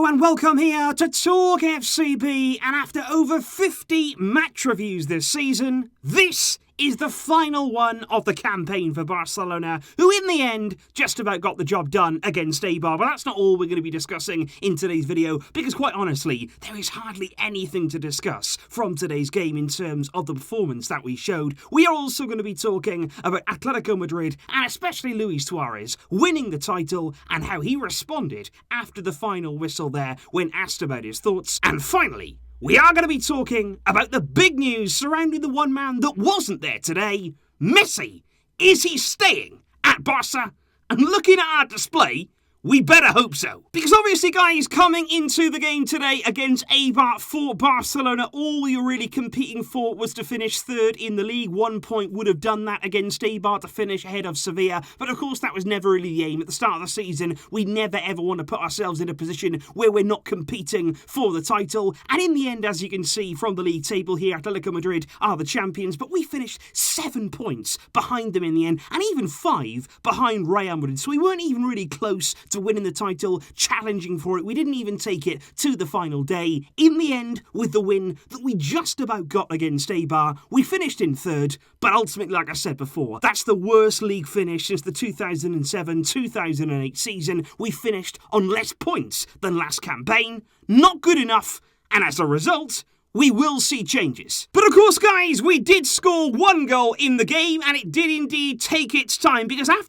Hello and welcome here to Talk FCB, and after over 50 match reviews this season, this is the final one of the campaign for Barcelona, who in the end just about got the job done against Eibar. But that's not all we're going to be discussing in today's video, because quite honestly, there is hardly anything to discuss from today's game in terms of the performance that we showed. We are also going to be talking about Atletico Madrid, and especially Luis Suárez winning the title and how he responded after the final whistle there when asked about his thoughts. And finally, we are going to be talking about the big news surrounding the one man that wasn't there today, Messi. Is he staying at Barca? And looking at our display, we better hope so. Because obviously, guys, coming into the game today against Eibar for Barcelona, all we were really competing for was to finish third in the league. 1 point would have done that against Eibar to finish ahead of Sevilla. But of course, that was never really the aim. At the start of the season, we never ever want to put ourselves in a position where we're not competing for the title. And in the end, as you can see from the league table here, Atletico Madrid are the champions. But we finished 7 points behind them in the end, and even 5 behind Real Madrid. So we weren't even really close to winning the title, challenging for it. We didn't even take it to the final day. In the end, with the win that we just about got against Eibar, we finished in third, but ultimately, like I said before, that's the worst league finish since the 2007-2008 season. We finished on less points than last campaign. Not good enough, and as a result, we will see changes. But of course, guys, we did score 1 goal in the game, and it did indeed take its time, because I have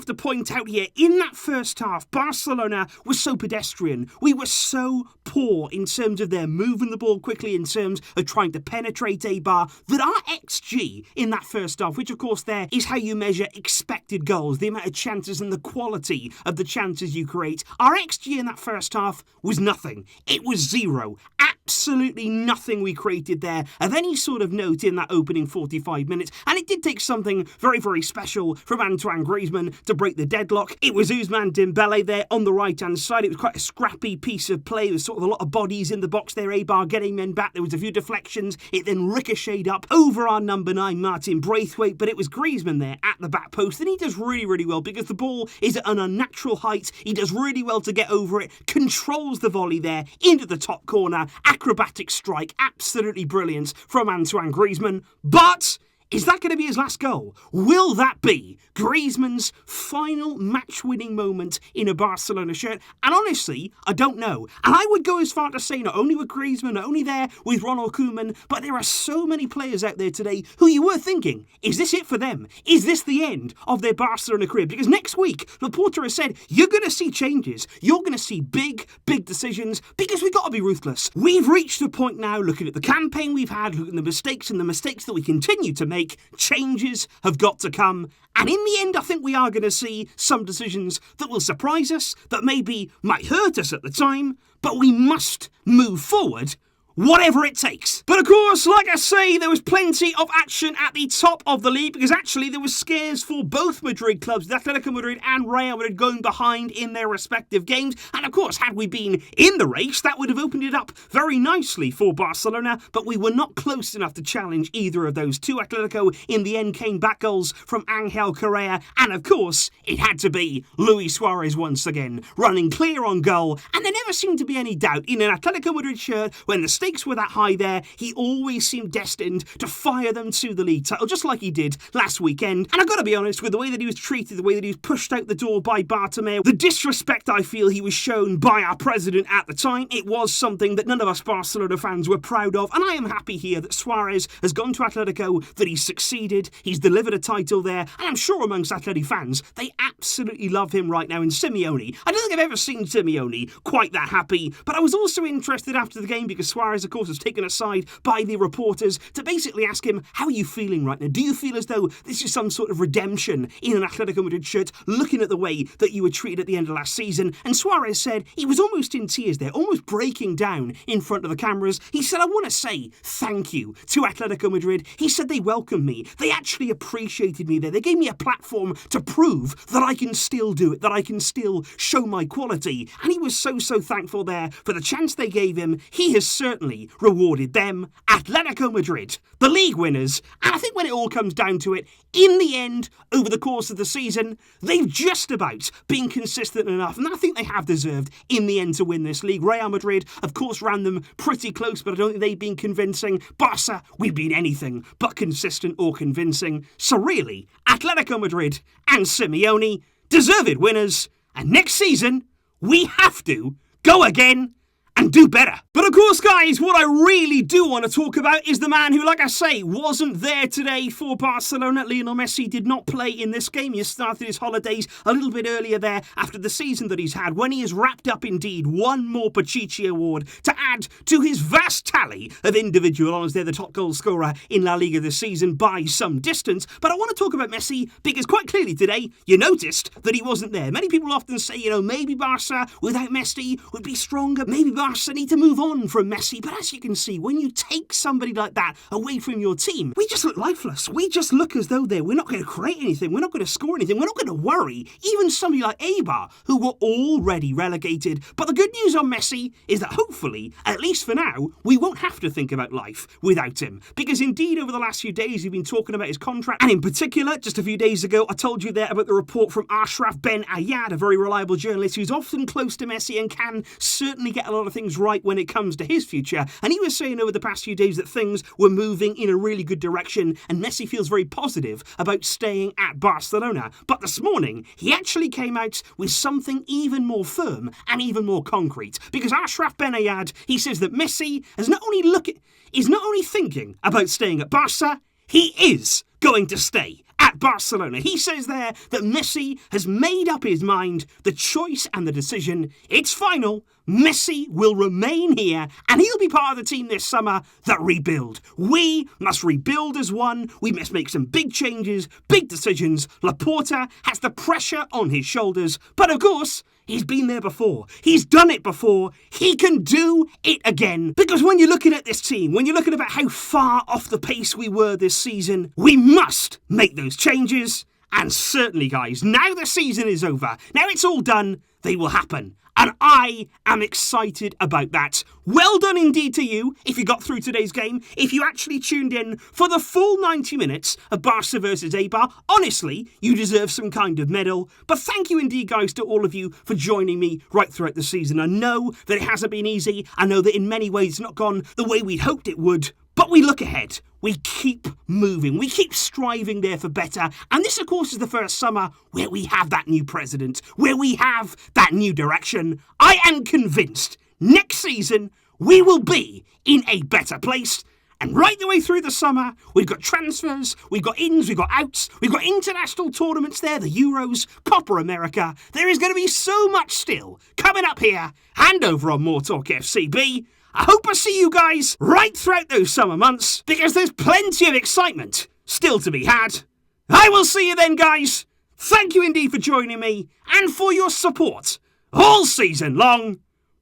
to point out here, in that first half, Barcelona was so pedestrian. We were so poor in terms of their moving the ball quickly, in terms of trying to penetrate Eibar, that our XG in that first half, which of course there is how you measure expected goals, the amount of chances and the quality of the chances you create, our XG in that first half was nothing. It was 0. Absolutely nothing we created there of any sort of note in that opening 45 minutes, and it did take something very, very special from Antoine Griezmann to break the deadlock. It was Ousmane Dembele there on the right-hand side. It was quite a scrappy piece of play. There was sort of a lot of bodies in the box there, Eibar getting men back. There was a few deflections. It then ricocheted up over our number 9, Martin Braithwaite, but it was Griezmann there at the back post, and he does really, really well because the ball is at an unnatural height. He does really well to get over it, controls the volley there into the top corner, acrobatic strike, absolutely brilliant from Antoine Griezmann. But is that going to be his last goal? Will that be Griezmann's final match-winning moment in a Barcelona shirt? And honestly, I don't know. And I would go as far to say not only with Griezmann, not only there with Ronald Koeman, but there are so many players out there today who you were thinking, is this it for them? Is this the end of their Barcelona career? Because next week, Laporta has said, you're going to see changes. You're going to see big, big decisions, because we've got to be ruthless. We've reached a point now, looking at the campaign we've had, looking at the mistakes and the mistakes that we continue to make, changes have got to come. And in the end, I think we are going to see some decisions that will surprise us, that maybe might hurt us at the time, but we must move forward, whatever it takes. But of course, like I say, there was plenty of action at the top of the league, because actually there was scares for both Madrid clubs, Atletico Madrid and Real Madrid, going behind in their respective games. And of course, had we been in the race, that would have opened it up very nicely for Barcelona, but we were not close enough to challenge either of those two. Atletico in the end came back goals from Angel Correa, and of course, it had to be Luis Suárez once again, running clear on goal. And there never seemed to be any doubt in an Atletico Madrid shirt, when the stakes were that high there, he always seemed destined to fire them to the league title, just like he did last weekend. And I've got to be honest, with the way that he was treated, the way that he was pushed out the door by Bartomeu, the disrespect I feel he was shown by our president at the time, it was something that none of us Barcelona fans were proud of. And I am happy here that Suárez has gone to Atletico, that he's succeeded, he's delivered a title there, and I'm sure amongst Atleti fans, they absolutely love him right now. And Simeone, I don't think I've ever seen Simeone quite that happy, but I was also interested after the game because Suárez, of course, was taken aside by the reporters to basically ask him, how are you feeling right now? Do you feel as though this is some sort of redemption in an Atletico Madrid shirt, looking at the way that you were treated at the end of last season? And Suárez said he was almost in tears there, almost breaking down in front of the cameras. He said, I want to say thank you to Atletico Madrid. He said they welcomed me. They actually appreciated me there. They gave me a platform to prove that I can still do it, that I can still show my quality. And he was so thankful there for the chance they gave him. He has certainly certainly rewarded them, Atletico Madrid, the league winners, and I think when it all comes down to it, in the end, over the course of the season, they've just about been consistent enough, and I think they have deserved in the end to win this league. Real Madrid, of course, ran them pretty close, but I don't think they've been convincing. Barça, we've been anything but consistent or convincing. So really, Atletico Madrid and Simeone, deserved winners, and next season, we have to go again and do better. But of course, guys, what I really do want to talk about is the man who, like I say, wasn't there today for Barcelona. Lionel Messi did not play in this game. He started his holidays a little bit earlier there after the season that he's had, when he has wrapped up indeed one more Pichichi award to add to his vast tally of individual honours. They're the top goal scorer in La Liga this season by some distance. But I want to talk about Messi because quite clearly today you noticed that he wasn't there. Many people often say, maybe Barca without Messi would be stronger. Maybe Barca need to move on from Messi, but as you can see, when you take somebody like that away from your team, we just look lifeless. We just look as though we're not going to create anything, we're not going to score anything, we're not going to worry. Even somebody like Eibar, who were already relegated. But the good news on Messi is that hopefully, at least for now, we won't have to think about life without him. Because indeed, over the last few days, we've been talking about his contract, and in particular, just a few days ago, I told you there about the report from Ashraf Ben Ayad, a very reliable journalist who's often close to Messi and can certainly get a lot of things right when it comes to his future, and he was saying over the past few days that things were moving in a really good direction, and Messi feels very positive about staying at Barcelona. But this morning, he actually came out with something even more firm and even more concrete, because Ashraf Ben Ayad, he says that Messi is not only thinking about staying at Barca, he is going to stay at Barcelona. He says there that Messi has made up his mind, the choice and the decision, it's final. Messi will remain here and he'll be part of the team this summer that rebuild. We must rebuild as one. We must make some big changes, big decisions. Laporta has the pressure on his shoulders, but of course, he's been there before. He's done it before. He can do it again. Because when you're looking at this team, when you're looking about how far off the pace we were this season, we must make those changes. And certainly, guys, now the season is over, now it's all done, they will happen. And I am excited about that. Well done indeed to you if you got through today's game, if you actually tuned in for the full 90 minutes of Barca versus Eibar. Honestly, you deserve some kind of medal. But thank you indeed, guys, to all of you for joining me right throughout the season. I know that it hasn't been easy. I know that in many ways it's not gone the way we'd hoped it would. But we look ahead. We keep moving. We keep striving there for better. And this, of course, is the first summer where we have that new president, where we have that new direction. I am convinced next season we will be in a better place. And right the way through the summer, we've got transfers, we've got ins, we've got outs, we've got international tournaments there, the Euros, Copa America. There is going to be so much still coming up here and over on MORETALKFCB. I hope I see you guys right throughout those summer months, because there's plenty of excitement still to be had. I will see you then, guys. Thank you indeed for joining me and for your support all season long.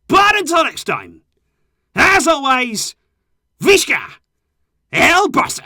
But until next time, as always, Visca El Barça.